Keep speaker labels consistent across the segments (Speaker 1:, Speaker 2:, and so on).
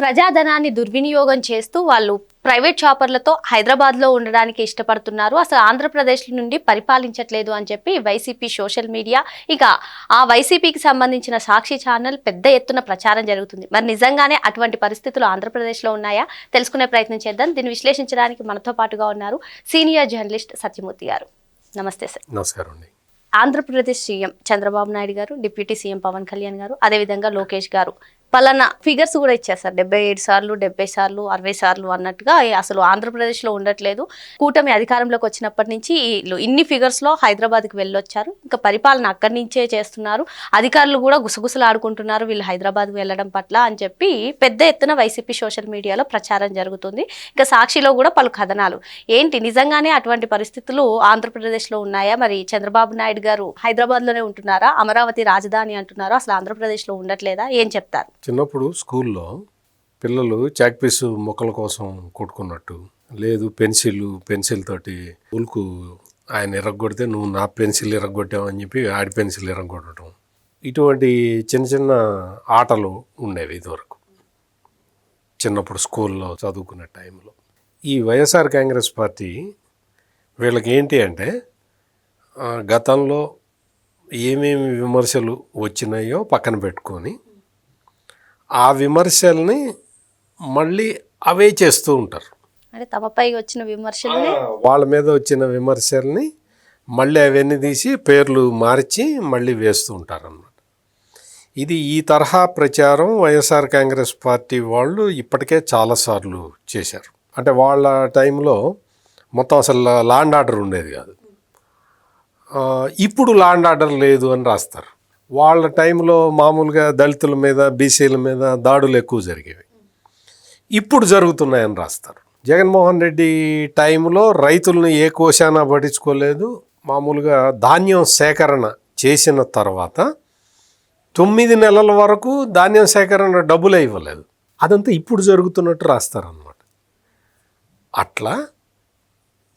Speaker 1: ప్రజాధనాన్ని దుర్వినియోగం చేస్తూ వాళ్ళు ప్రైవేట్ షాపర్లతో హైదరాబాద్లో ఉండడానికి ఇష్టపడుతున్నారు. అసలు ఆంధ్రప్రదేశ్ నుండి పరిపాలించట్లేదు అని చెప్పి వైసీపీ సోషల్ మీడియా, ఇక ఆ వైసీపీకి సంబంధించిన సాక్షి ఛానల్ పెద్ద ఎత్తున ప్రచారం జరుగుతుంది. మరి నిజంగానే అటువంటి పరిస్థితులు ఆంధ్రప్రదేశ్లో ఉన్నాయా? తెలుసుకునే ప్రయత్నం చేద్దాం. దీన్ని విశ్లేషించడానికి మనతో పాటుగా ఉన్నారు సీనియర్ జర్నలిస్ట్ సత్యమూర్తి గారు. నమస్తే సార్.
Speaker 2: నమస్కారం అండి.
Speaker 1: ఆంధ్రప్రదేశ్ సీఎం చంద్రబాబు నాయుడు గారు, డిప్యూటీ సీఎం పవన్ కళ్యాణ్ గారు, అదేవిధంగా లోకేష్ గారు పలానా ఫిగర్స్ కూడా ఇచ్చారు సార్. 77 సార్లు, 70 సార్లు, 60 సార్లు అన్నట్టుగా అసలు ఆంధ్రప్రదేశ్లో ఉండట్లేదు. కూటమి అధికారంలోకి వచ్చినప్పటి నుంచి ఇన్ని ఫిగర్స్లో హైదరాబాద్కి వెళ్ళొచ్చారు. ఇంకా పరిపాలన అక్కడి నుంచే చేస్తున్నారు. అధికారులు కూడా గుసగుసలు ఆడుకుంటున్నారు వీళ్ళు హైదరాబాద్కి వెళ్ళడం పట్ల అని చెప్పి పెద్ద ఎత్తున వైసీపీ సోషల్ మీడియాలో ప్రచారం జరుగుతుంది. ఇంకా సాక్షిలో కూడా పలు కథనాలు. ఏంటి నిజంగానే అటువంటి పరిస్థితులు ఆంధ్రప్రదేశ్లో ఉన్నాయా? మరి చంద్రబాబు నాయుడు గారు హైదరాబాద్లోనే ఉంటున్నారా? అమరావతి రాజధాని అంటున్నారా? అసలు ఆంధ్రప్రదేశ్లో ఉండట్లేదా? ఏం చెప్తారు?
Speaker 2: చిన్నప్పుడు స్కూల్లో పిల్లలు చాక్పీసు మొక్కల కోసం కొట్టుకున్నట్టు, లేదు పెన్సిల్ తోటి ఉల్కు ఆయన ఎరగొడితే నువ్వు నా పెన్సిల్ ఎరగొట్టావు అని చెప్పి ఆడి పెన్సిల్ ఎరగొట్టడం, ఇటువంటి చిన్న చిన్న ఆటలు ఉండేవి ఇదివరకు చిన్నప్పుడు స్కూల్లో చదువుకునే టైంలో. ఈ వైఎస్ఆర్ కాంగ్రెస్ పార్టీ వీళ్ళకి ఏంటి అంటే గతంలో ఏమేమి విమర్శలు వచ్చినాయో పక్కన పెట్టుకొని ఆ విమర్శల్ని మళ్ళీ అవే చేస్తూ ఉంటారు.
Speaker 1: అంటే తమపై వచ్చిన విమర్శల్ని,
Speaker 2: వాళ్ళ మీద వచ్చిన విమర్శల్ని మళ్ళీ అవన్నీ తీసి పేర్లు మార్చి మళ్ళీ వేస్తూ ఉంటారు అన్నమాట. ఇది ఈ తరహా ప్రచారం వైఎస్ఆర్ కాంగ్రెస్ పార్టీ వాళ్ళు ఇప్పటికే చాలాసార్లు చేశారు. అంటే వాళ్ళ టైంలో మొత్తం అసలు లా అండ్ ఆర్డర్ ఉండేది కాదు. ఇప్పుడు లా అండ్ ఆర్డర్ లేదు అని రాస్తారు. వాళ్ళ టైంలో మామూలుగా దళితుల మీద, బీసీల మీద దాడులు ఎక్కువ జరిగేవి. ఇప్పుడు జరుగుతున్నాయని రాస్తారు. జగన్మోహన్ రెడ్డి టైంలో రైతులను ఏ కోశానా పట్టించుకోలేదు. మామూలుగా ధాన్యం సేకరణ చేసిన తర్వాత 9 నెలల వరకు ధాన్యం సేకరణ డబ్బులే ఇవ్వలేదు. అదంతా ఇప్పుడు జరుగుతున్నట్టు రాస్తారన్నమాట. అట్లా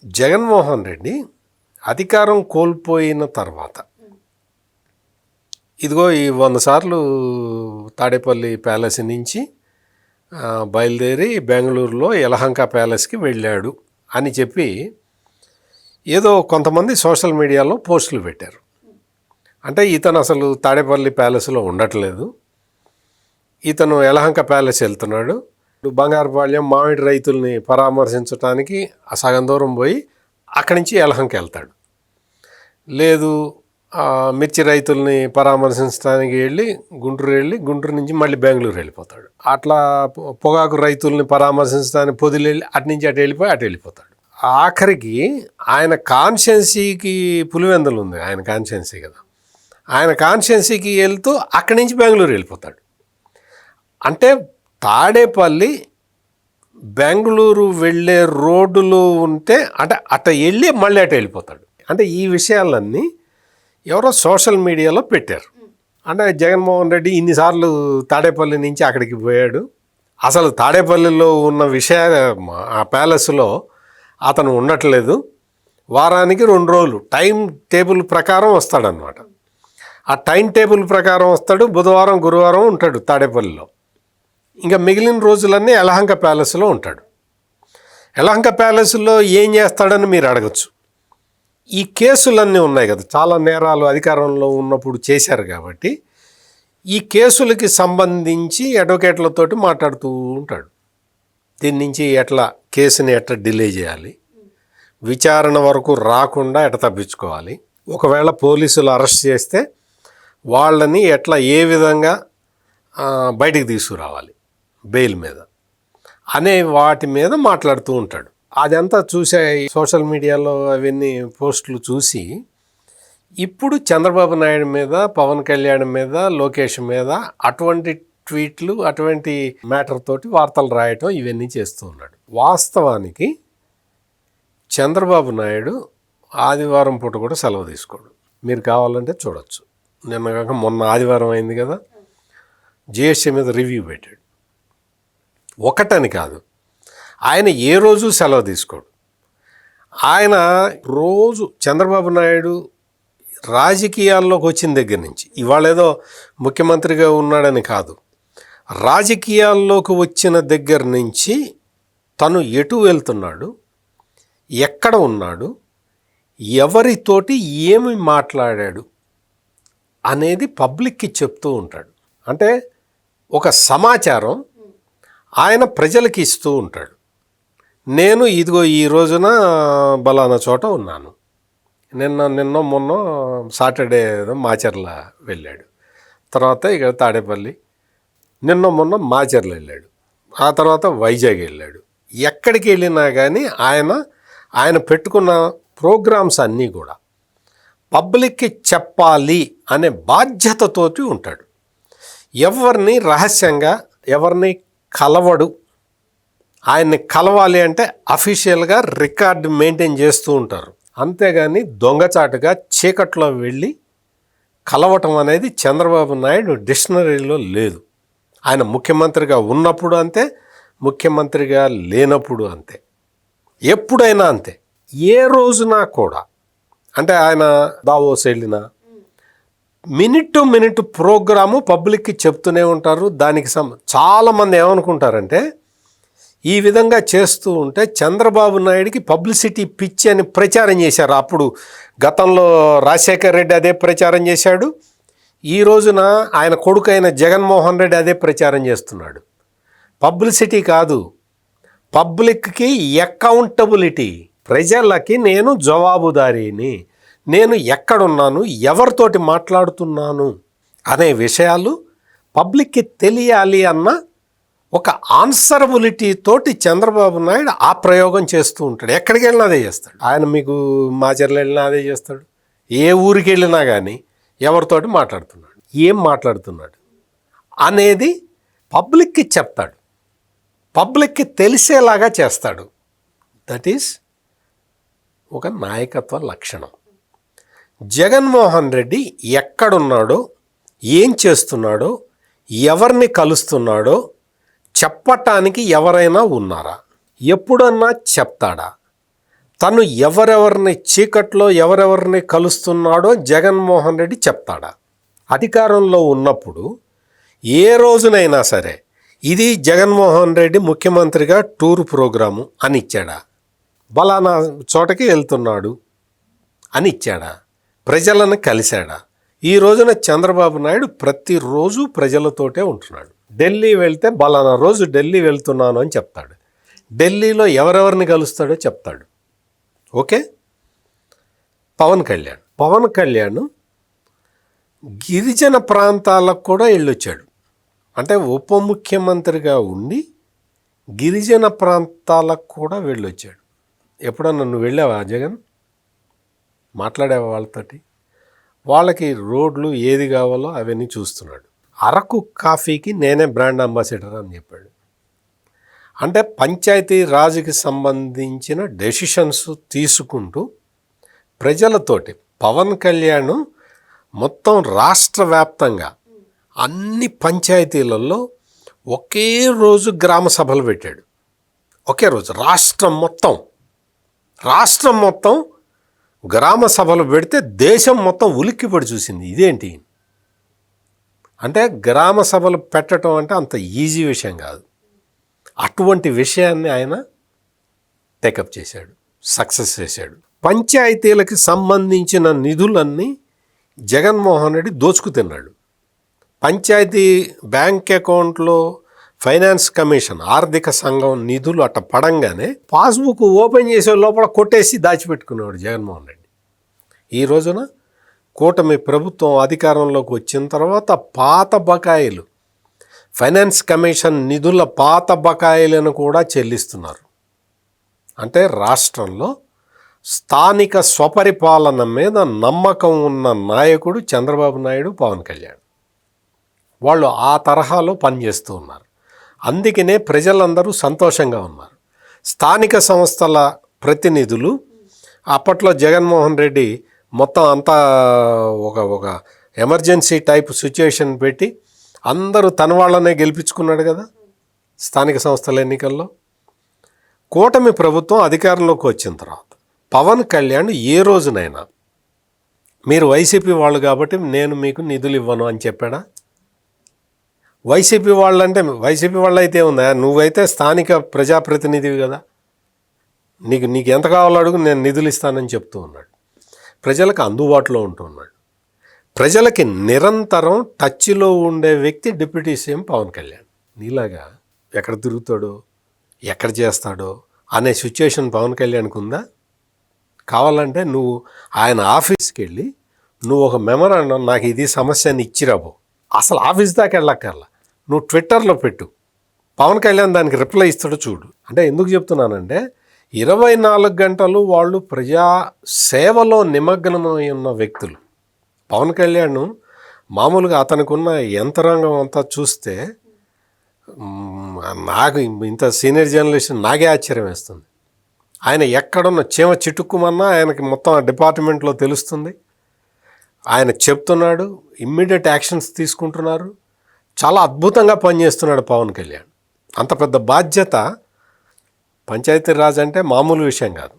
Speaker 2: జగన్మోహన్ రెడ్డి అధికారం కోల్పోయిన తర్వాత ఇదిగో ఈ 100 సార్లు తాడేపల్లి ప్యాలెస్ నుంచి బయలుదేరి బెంగళూరులో యలహంక ప్యాలెస్కి వెళ్ళాడు అని చెప్పి ఏదో కొంతమంది సోషల్ మీడియాలో పోస్టులు పెట్టారు. అంటే ఇతను అసలు తాడేపల్లి ప్యాలెస్లో ఉండట్లేదు, ఇతను యలహంక ప్యాలెస్ వెళ్తున్నాడు, బంగారుపాళ్యం మామిడి రైతుల్ని పరామర్శించడానికి సగం దూరం పోయి అక్కడి నుంచి యలహంక వెళ్తాడు, లేదు మిర్చి రైతుల్ని పరామర్శించడానికి వెళ్ళి గుంటూరు నుంచి మళ్ళీ బెంగళూరు వెళ్ళిపోతాడు, అట్లా పొగాకు రైతుల్ని పరామర్శించడానికి పొదిలి వెళ్ళి అటు నుంచి అటు వెళ్ళిపోతాడు. ఆఖరికి ఆయన కాన్స్టిట్యున్సీకి పులివెందులు ఉంది, ఆయన కాన్స్టిట్యున్సీ కదా, ఆయన కాన్స్టిట్యున్సీకి వెళ్తూ అక్కడి నుంచి బెంగళూరు వెళ్ళిపోతాడు. అంటే తాడేపల్లి బెంగళూరు వెళ్ళే రోడ్డులు ఉంటే అట వెళ్ళి మళ్ళీ అటు వెళ్ళిపోతాడు. అంటే ఈ విషయాలన్నీ ఎవరో సోషల్ మీడియాలో పెట్టారు. అంటే జగన్మోహన్ రెడ్డి ఇన్నిసార్లు తాడేపల్లి నుంచి అక్కడికి పోయాడు, అసలు తాడేపల్లిలో ఉన్న విషయాలు ఆ ప్యాలెస్లో అతను ఉండట్లేదు, వారానికి 2 రోజులు టైం టేబుల్ ప్రకారం వస్తాడనమాట. ఆ టైం టేబుల్ ప్రకారం వస్తాడు, బుధవారం గురువారం ఉంటాడు తాడేపల్లిలో, ఇంకా మిగిలిన రోజులన్నీ యలహంక ప్యాలెస్లో ఉంటాడు. యలహంక ప్యాలెస్లో ఏం చేస్తాడని మీరు అడగచ్చు. ఈ కేసులన్నీ ఉన్నాయి కదా, చాలా నేరాలు అధికారంలో ఉన్నప్పుడు చేశారు కాబట్టి ఈ కేసులకి సంబంధించి అడ్వకేట్లతోటి మాట్లాడుతూ ఉంటాడు. దీని నుంచి కేసుని ఎట్లా డిలే చేయాలి, విచారణ వరకు రాకుండా ఎట్లా తప్పించుకోవాలి, ఒకవేళ పోలీసులు అరెస్ట్ చేస్తే వాళ్ళని ఏ విధంగా బయటికి తీసుకురావాలి బెయిల్ మీద అనే వాటి మీద మాట్లాడుతూ ఉంటాడు. అదంతా చూసే సోషల్ మీడియాలో అవన్నీ పోస్టులు చూసి ఇప్పుడు చంద్రబాబు నాయుడు మీద, పవన్ కళ్యాణ్ మీద, లోకేష్ మీద అటువంటి ట్వీట్లు, అటువంటి మ్యాటర్ తోటి వార్తలు రాయటం ఇవన్నీ చేస్తూ ఉన్నాడు. వాస్తవానికి చంద్రబాబు నాయుడు ఆదివారం పూట కూడా సెలవు తీసుకోడు. మీరు కావాలంటే చూడొచ్చు. మొన్న ఆదివారం అయింది కదా, జిఎస్టీ మీద రివ్యూ పెట్టాడు. ఒకటని కాదు, ఆయన ఏ రోజు సెలవు తీసుకోడు. ఆయన రోజు చంద్రబాబు నాయుడు రాజకీయాల్లోకి వచ్చిన దగ్గర నుంచి, ఇవాళ ఏదో ముఖ్యమంత్రిగా ఉన్నాడని కాదు, రాజకీయాల్లోకి వచ్చిన దగ్గర నుంచి తను ఎటు వెళ్తున్నాడు, ఎక్కడ ఉన్నాడు, ఎవరితోటి ఏమి మాట్లాడాడు అనేది పబ్లిక్కి చెప్తూ ఉంటాడు. అంటే ఒక సమాచారం ఆయన ప్రజలకి ఇస్తూ ఉంటాడు. నేను ఇదిగో ఈ రోజున బలానా చోట ఉన్నాను, నిన్న మొన్న సాటర్డే మాచర్ల వెళ్ళాడు, తర్వాత ఇక తాడేపల్లి, నిన్న మొన్న మాచర్ల వెళ్ళాడు, ఆ తర్వాత వైజాగ్ వెళ్ళాడు. ఎక్కడికి వెళ్ళినా కానీ ఆయన పెట్టుకున్న ప్రోగ్రామ్స్ అన్నీ కూడా పబ్లిక్కి చెప్పాలి అనే బాధ్యతతోటి ఉంటాడు. ఎవరిని రహస్యంగా ఎవరిని కలవడు. ఆయన్ని కలవాలి అంటే అఫీషియల్గా రికార్డు మెయింటైన్ చేస్తూ ఉంటారు. అంతేగాని దొంగచాటుగా చీకట్లో వెళ్ళి కలవటం అనేది చంద్రబాబు నాయుడు డిక్షనరీలో లేదు. ఆయన ముఖ్యమంత్రిగా ఉన్నప్పుడు అంతే, ముఖ్యమంత్రిగా లేనప్పుడు అంతే, ఎప్పుడైనా అంతే. ఏ రోజున కూడా అంటే ఆయన దావోస్ వెళ్ళినా మినిట్ టు మినిట్ ప్రోగ్రాము పబ్లిక్కి చెప్తూనే ఉంటారు. దానికి చాలామంది ఏమనుకుంటారంటే ఈ విధంగా చేస్తూ ఉంటే చంద్రబాబు నాయుడికి పబ్లిసిటీ పిచ్చి అని ప్రచారం చేశారు. అప్పుడు గతంలో రాజశేఖర్ రెడ్డి అదే ప్రచారం చేశాడు, ఈ రోజున ఆయన కొడుకు అయిన జగన్మోహన్ రెడ్డి అదే ప్రచారం చేస్తున్నాడు. పబ్లిసిటీ కాదు, పబ్లిక్కి అకౌంటబిలిటీ. ప్రజలకి నేను జవాబుదారీని, నేను ఎక్కడున్నాను, ఎవరితోటి మాట్లాడుతున్నాను అనే విషయాలు పబ్లిక్కి తెలియాలి అన్న ఒక ఆన్సరబిలిటీ తోటి చంద్రబాబు నాయుడు ఆ ప్రయోగం చేస్తూ ఉంటాడు. ఎక్కడికి వెళ్ళినా అదే చేస్తాడు. ఆయన మీకు మాచర్ల వెళ్ళినా అదే చేస్తాడు. ఏ ఊరికి వెళ్ళినా కానీ ఎవరితోటి మాట్లాడుతున్నాడు, ఏం మాట్లాడుతున్నాడు అనేది పబ్లిక్కి చెప్తాడు, పబ్లిక్కి తెలిసేలాగా చేస్తాడు. దట్ ఈస్ ఒక నాయకత్వ లక్షణం. జగన్మోహన్ రెడ్డి ఎక్కడున్నాడో, ఏం చేస్తున్నాడో, ఎవరిని కలుస్తున్నాడో చెప్పటానికి ఎవరైనా ఉన్నారా? ఎప్పుడన్నా చెప్తాడా? తను ఎవరెవరిని చీకట్లో ఎవరెవరిని కలుస్తున్నాడో జగన్మోహన్ రెడ్డి చెప్తాడా? అధికారంలో ఉన్నప్పుడు ఏ రోజునైనా సరే ఇది జగన్మోహన్ రెడ్డి ముఖ్యమంత్రిగా టూర్ ప్రోగ్రాము అని ఇచ్చాడా? బలానా చోటకి వెళ్తున్నాడు అని ఇచ్చాడా? ప్రజలను కలిశాడా? ఈ రోజున చంద్రబాబు నాయుడు ప్రతిరోజు ప్రజలతోటే ఉంటున్నాడు. ఢిల్లీ వెళ్తే బలానా రోజు ఢిల్లీ వెళ్తున్నాను అని చెప్తాడు. ఢిల్లీలో ఎవరెవరిని కలుస్తాడో చెప్తాడు. ఓకే. పవన్ కళ్యాణ్ గిరిజన ప్రాంతాలకు కూడా వెళ్ళొచ్చాడు. అంటే ఉప ముఖ్యమంత్రిగా ఉండి గిరిజన ప్రాంతాలకు కూడా వెళ్ళొచ్చాడు. ఎప్పుడన్నా నువ్వు వెళ్ళావా జగన్? మాట్లాడావా వాళ్ళతోటి? వాళ్ళకి రోడ్లు ఏది కావాలో అవన్నీ చూస్తున్నాడు. అరకు కాఫీకి నేనే బ్రాండ్ అంబాసిడర్ అని చెప్పాడు. అంటే పంచాయతీ రాజుకి సంబంధించిన డెసిషన్స్ తీసుకుంటూ ప్రజలతోటి పవన్ కళ్యాణ్ మొత్తం రాష్ట్ర వ్యాప్తంగా అన్ని పంచాయతీలలో ఒకే రోజు గ్రామ సభలు పెట్టాడు. ఒకే రోజు రాష్ట్రం మొత్తం గ్రామ సభలు పెడితే దేశం మొత్తం ఉలిక్కిపడి చూసింది. ఇదేంటి అంటే గ్రామ సభలు పెట్టడం అంటే అంత ఈజీ విషయం కాదు. అటువంటి విషయాన్ని ఆయన టేకప్ చేశాడు, సక్సెస్ చేశాడు. పంచాయతీలకు సంబంధించిన నిధులన్నీ జగన్మోహన్ రెడ్డి దోచుకు తిన్నాడు. పంచాయతీ బ్యాంక్ అకౌంట్లో ఫైనాన్స్ కమిషన్ ఆర్థిక సంఘం నిధులు అట్ట పడంగానే పాస్బుక్ ఓపెన్ చేసే లోపల కొట్టేసి దాచిపెట్టుకున్నాడు జగన్మోహన్ రెడ్డి. ఈ రోజున కూటమి ప్రభుత్వం అధికారంలోకి వచ్చిన తర్వాత పాత బకాయిలు, ఫైనాన్స్ కమిషన్ నిధుల పాత బకాయిలను కూడా చెల్లిస్తున్నారు. అంటే రాష్ట్రంలో స్థానిక స్వపరిపాలన మీద నమ్మకం ఉన్న నాయకుడు చంద్రబాబు నాయుడు, పవన్ కళ్యాణ్. వాళ్ళు ఆ తరహాలో పనిచేస్తూ ఉన్నారు. అందుకనే ప్రజలందరూ సంతోషంగా ఉన్నారు. స్థానిక సంస్థల ప్రతినిధులు అప్పట్లో జగన్మోహన్ రెడ్డి మొత్తం అంతా ఒక ఎమర్జెన్సీ టైప్ సిచ్యుయేషన్ పెట్టి అందరూ తన వాళ్ళనే గెలిపించుకున్నాడు కదా స్థానిక సంస్థల ఎన్నికల్లో. కూటమి ప్రభుత్వం అధికారంలోకి వచ్చిన తర్వాత పవన్ కళ్యాణ్ ఏ రోజునైనా మీరు వైసీపీ వాళ్ళు కాబట్టి నేను మీకు నిధులు ఇవ్వను అని చెప్పాడా? వైసీపీ వాళ్ళంటే వైసీపీ వాళ్ళు అయితే ఉందా, నువ్వైతే స్థానిక ప్రజాప్రతినిధివి కదా, నీకు ఎంత కావాలో అడుగు, నేను నిధులు ఇస్తానని చెప్తూ ఉన్నాడు. ప్రజలకు అందుబాటులో ఉంటూ ఉన్నాడు. ప్రజలకి నిరంతరం టచ్లో ఉండే వ్యక్తి డిప్యూటీ సీఎం పవన్ కళ్యాణ్. నీలాగా ఎక్కడ తిరుగుతాడో ఎక్కడ చేస్తాడో అనే సిచ్యుయేషన్ పవన్ కళ్యాణ్కి ఉందా? కావాలంటే నువ్వు ఆయన ఆఫీస్కి వెళ్ళి నువ్వు ఒక మెమరాండం, నాకు ఇది సమస్య అని ఇచ్చిరాబో, అసలు ఆఫీస్ దాకా వెళ్ళక్కర్లా, నువ్వు ట్విట్టర్లో పెట్టు, పవన్ కళ్యాణ్ దానికి రిప్లై ఇస్తాడో చూడు. అంటే ఎందుకు చెప్తున్నానంటే 24 గంటలు వాళ్ళు ప్రజా సేవలో నిమగ్నమై ఉన్న వ్యక్తులు. పవన్ కళ్యాణ్ మామూలుగా అతనికి ఉన్న యంత్రాంగం అంతా చూస్తే నాకు ఇంత సీనియర్ జర్నలిస్ట్ నాకే ఆశ్చర్యం వేస్తుంది. ఆయన ఎక్కడున్న చీమ చిటుక్కుమన్నా ఆయనకి మొత్తం ఆ డిపార్ట్మెంట్లో తెలుస్తుంది. ఆయన చెప్తున్నాడు, ఇమ్మీడియట్ యాక్షన్స్ తీసుకుంటున్నారు. చాలా అద్భుతంగా పనిచేస్తున్నాడు పవన్ కళ్యాణ్. అంత పెద్ద బాధ్యత, పంచాయతీరాజ్ అంటే మామూలు విషయం కాదు.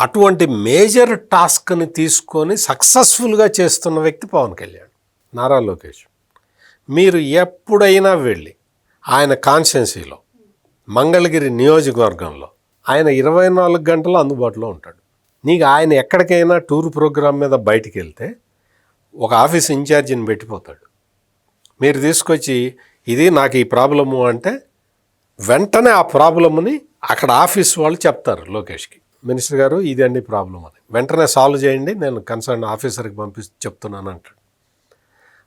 Speaker 2: అటువంటి మేజర్ టాస్క్ని తీసుకొని సక్సెస్ఫుల్గా చేస్తున్న వ్యక్తి పవన్ కళ్యాణ్. నారా లోకేష్, మీరు ఎప్పుడైనా వెళ్ళి ఆయన కాన్స్టిట్యున్సీలో మంగళగిరి నియోజకవర్గంలో ఆయన 24 గంటలు అందుబాటులో ఉంటాడు. నీకు ఆయన ఎక్కడికైనా టూర్ ప్రోగ్రాం మీద బయటికి వెళ్తే ఒక ఆఫీస్ ఇన్ఛార్జిని పెట్టిపోతాడు. మీరు తీసుకొచ్చి ఇది నాకు ఈ ప్రాబ్లము అంటే వెంటనే ఆ ప్రాబ్లమ్ని అక్కడ ఆఫీస్ వాళ్ళు చెప్తారు లోకేష్కి, మినిస్టర్ గారు ఇది అండి ప్రాబ్లం అని, వెంటనే సాల్వ్ చేయండి, నేను కన్సర్న్ ఆఫీసర్కి చెప్తున్నాను అంటాడు.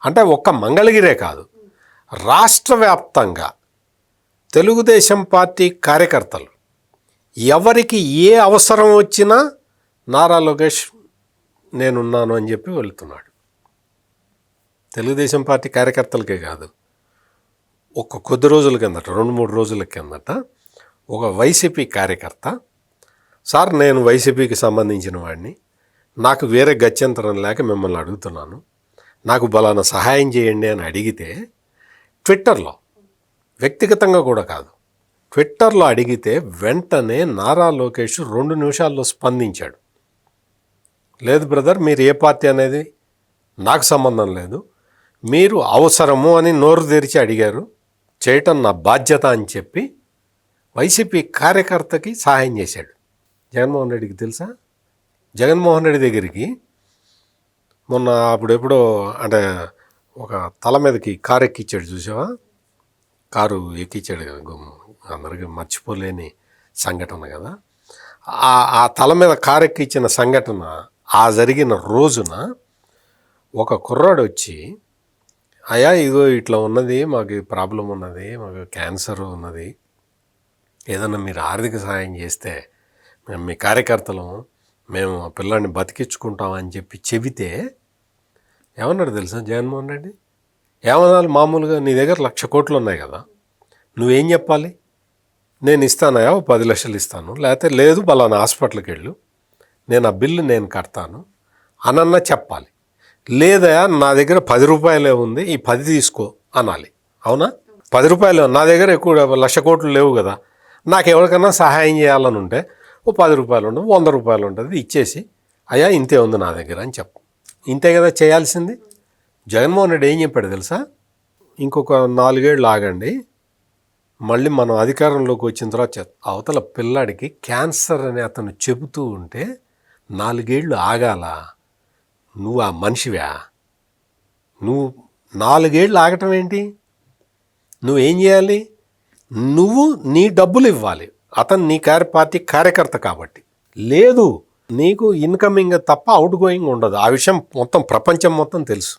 Speaker 2: అంటే ఒక్క మంగళగిరే కాదు, రాష్ట్ర వ్యాప్తంగా తెలుగుదేశం పార్టీ కార్యకర్తలు ఎవరికి ఏ అవసరం వచ్చినా నారా లోకేష్ నేనున్నాను అని చెప్పి వెళుతున్నాడు. తెలుగుదేశం పార్టీ కార్యకర్తలకే కాదు, ఒక కొద్ది రోజుల కిందట 2-3 రోజుల కిందట ఒక వైసీపీ కార్యకర్త, సార్ నేను వైసీపీకి సంబంధించిన వాడిని, నాకు వేరే గత్యంతరం లేక మిమ్మల్ని అడుగుతున్నాను, నాకు బలానా సహాయం చేయండి అని అడిగితే ట్విట్టర్లో, వ్యక్తిగతంగా కూడా కాదు, ట్విట్టర్లో అడిగితే వెంటనే నారా లోకేష్ 2 నిమిషాల్లో స్పందించాడు. లేదు బ్రదర్, మీరు ఏ పార్టీ అనేది నాకు సంబంధం లేదు, మీరు అవసరము అని నోరు తెరిచి అడిగారు, చేయటం నా బాధ్యత అని చెప్పి వైసీపీ కార్యకర్తకి సహాయం చేశాడు. జగన్మోహన్ రెడ్డికి తెలుసా? జగన్మోహన్ రెడ్డి దగ్గరికి మొన్న అప్పుడెప్పుడో అంటే ఒక తల మీదకి కారు ఎక్కించాడు, చూసావా? కారు ఎక్కించాడు కదా, అందరికీ మర్చిపోలేని సంఘటన కదా. ఆ తల మీద కారు ఎక్కించిన సంఘటన ఆ జరిగిన రోజున ఒక కుర్రాడు వచ్చి, అయ్యా ఇగో ఇట్లా ఉన్నది, మాకు ప్రాబ్లం ఉన్నది, మాకు క్యాన్సర్ ఉన్నది, ఏదన్నా మీరు ఆర్థిక సహాయం చేస్తే మేము మీ కార్యకర్తలు, మేము ఆ పిల్లాడిని బతికించుకుంటామని చెప్పి చెబితే ఏమన్నాడు తెలుసా జగన్మోహన్ రెడ్డి? ఏమన్నాడు? మామూలుగా నీ దగ్గర 1,00,000 కోట్లు ఉన్నాయి కదా, నువ్వేం చెప్పాలి? నేను ఇస్తానయా 10 లక్షలు ఇస్తాను, లేకపోతే లేదు బలానా హాస్పిటల్కి వెళ్ళు, నేను ఆ బిల్లు నేను కడతాను అనన్నా చెప్పాలి. లేదా నా దగ్గర 10 రూపాయలే ఉంది, ఈ 10 తీసుకో అనాలి. అవునా? 10 రూపాయలు నా దగ్గర ఎక్కువ 1,00,000 కోట్లు లేవు కదా, నాకు ఎవరికైనా సహాయం చేయాలని ఉంటే ఓ 10 రూపాయలు ఉండదు, 100 రూపాయలు ఉంటుంది, ఇచ్చేసి అయ్యా ఇంతే ఉంది నా దగ్గర అని చెప్పు. ఇంతే కదా చేయాల్సింది. జగన్మోహన్ రెడ్డి ఏం చెప్పాడు తెలుసా? ఇంకొక 4 ఏళ్ళు ఆగండి, మళ్ళీ మనం అధికారంలోకి వచ్చిన తర్వాత అవతల పిల్లాడికి క్యాన్సర్ అని అతను చెబుతూ ఉంటే 4 ఏళ్ళు ఆగాల? నువ్వు ఆ మనిషివా? నువ్వు 4 ఏళ్ళు ఆగటం ఏంటి? నువ్వేం చేయాలి? నువ్వు నీ డబ్బులు ఇవ్వాలి, అతను నీ పార్టీ కార్యకర్త కాబట్టి. లేదు, నీకు ఇన్కమింగ్ తప్ప అవుట్ గోయింగ్ ఉండదు, ఆ విషయం మొత్తం ప్రపంచం మొత్తం తెలుసు.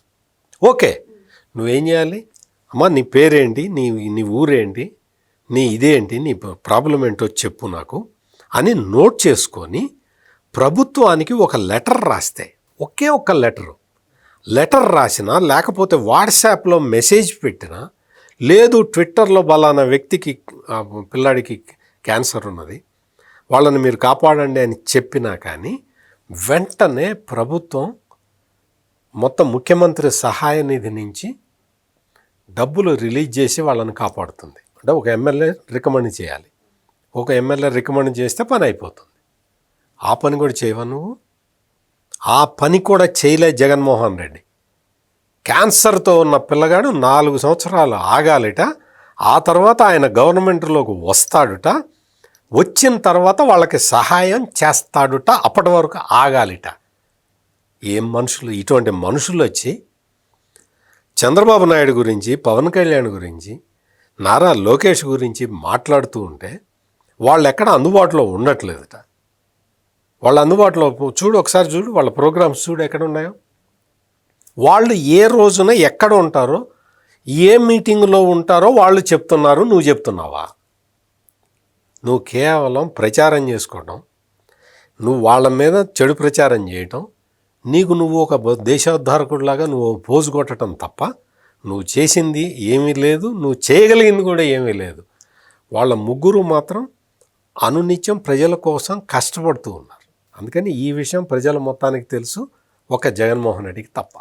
Speaker 2: ఓకే, నువ్వేం చేయాలి? అమ్మా నీ పేరేంటి, నీ ఊరేంటి, నీ ఇదేంటి, నీ ప్రాబ్లం ఏంటో చెప్పు నాకు అని నోట్ చేసుకొని ప్రభుత్వానికి ఒక లెటర్ రాస్తే, ఒకే ఒక్క లెటర్ రాసినా, లేకపోతే వాట్సాప్లో మెసేజ్ పెట్టినా, లేదు ట్విట్టర్లో బలానా వ్యక్తికి పిల్లాడికి క్యాన్సర్ ఉన్నది, వాళ్ళని మీరు కాపాడండి అని చెప్పినా కానీ వెంటనే ప్రభుత్వం మొత్తం ముఖ్యమంత్రి సహాయ నిధి నుంచి డబ్బులు రిలీజ్ చేసి వాళ్ళని కాపాడుతుంది. అంటే ఒక ఎమ్మెల్యే రికమెండ్ చేయాలి, ఒక ఎమ్మెల్యే రికమెండ్ చేస్తే పని అయిపోతుంది. ఆ పని కూడా చేయవా నువ్వు? ఆ పని కూడా చేయలే జగన్మోహన్ రెడ్డి. క్యాన్సర్తో ఉన్న పిల్లగాడు 4 సంవత్సరాలు ఆగాలిట, ఆ తర్వాత ఆయన గవర్నమెంట్లోకి వస్తాడుట, వచ్చిన తర్వాత వాళ్ళకి సహాయం చేస్తాడుట, అప్పటి వరకు ఆగాలిట. ఏం మనుషులు! ఇటువంటి మనుషులు వచ్చి చంద్రబాబు నాయుడు గురించి, పవన్ కళ్యాణ్ గురించి, నారా లోకేష్ గురించి మాట్లాడుతూ ఉంటే వాళ్ళు ఎక్కడ అందుబాటులో ఉండట్లేదుట. వాళ్ళ అందుబాటులో చూడు, ఒకసారి చూడు, వాళ్ళ ప్రోగ్రామ్స్ చూడు ఎక్కడ ఉన్నాయో. వాళ్ళు ఏ రోజున ఎక్కడ ఉంటారో, ఏ మీటింగ్లో ఉంటారో వాళ్ళు చెప్తున్నారు, నువ్వు చెప్తున్నావా? నువ్వు కేవలం ప్రచారం చేసుకోవడం, నువ్వు వాళ్ళ మీద చెడు ప్రచారం చేయటం, నీకు నువ్వు ఒక దేశోద్ధారకుడిలాగా నువ్వు పోజు కొట్టడం తప్ప నువ్వు చేసింది ఏమీ లేదు, నువ్వు చేయగలిగింది కూడా ఏమీ లేదు. వాళ్ళ ముగ్గురు మాత్రం అనునిత్యం ప్రజల కోసం కష్టపడుతూ ఉన్నారు. అందుకని ఈ విషయం ప్రజల మొత్తానికి తెలుసు, ఒక జగన్మోహన్ రెడ్డికి తప్ప.